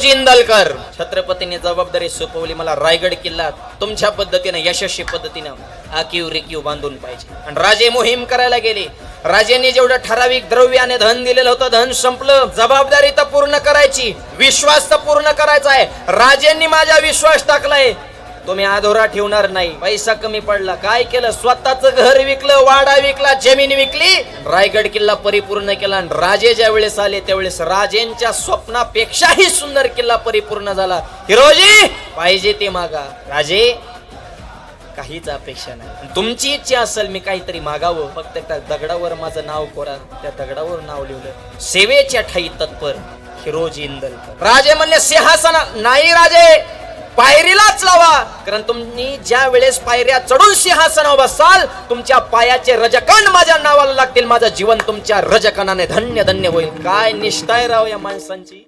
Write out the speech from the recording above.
हिरोजी इंदलकर छत्रपतीने जबाबदारी सोपवली. मला रायगड किल्ला तुमच्या पद्धतीने यशस्वी पद्धतीने आकीव रेकीव बांधून पाहिजे. आणि राजे मोहीम करायला गेले. राजेंनी जेवढं ठराविक द्रव्याने धन दिलेलं होतं धन संपलं. जबाबदारी तर पूर्ण करायची, विश्वास तर पूर्ण करायचा आहे. राजेंनी माझा विश्वास टाकलाय, तुम्ही अधोरा ठेवणार नाही. पैसा कमी पडला, काय केलं? स्वतःच घर विकलं, वाडा विकला, जमीन विकली, रायगड किल्ला परिपूर्ण केला. आणि राजे ज्या वेळेस आले त्यावेळेस राजेंच्या स्वप्नापेक्षाही सुंदर किल्ला परिपूर्ण झाला. हिरोजी पाहिजे ते मागा. राजे काहीच अपेक्षा नाही. तुमची इच्छा असेल मी काहीतरी मागावं, फक्त त्या दगडावर माझं नाव कोरा. त्या दगडावर नाव लिहिलं, सेवेच्या ठाई तत्पर हिरोजी इंदलकर. राजे म्हणले सिंहासना नाही राजे, पायरीलाच लावा. कारण तुम्ही ज्या वेळेस पायऱ्या चढून सिंहासनावर बसाल तुमच्या पायाचे रजकण माझ्या नावाला लागतील. माझं जीवन तुमच्या रजकणाने धन्य धन्य होईल. काय निष्ठा आहे राव या माणसांची.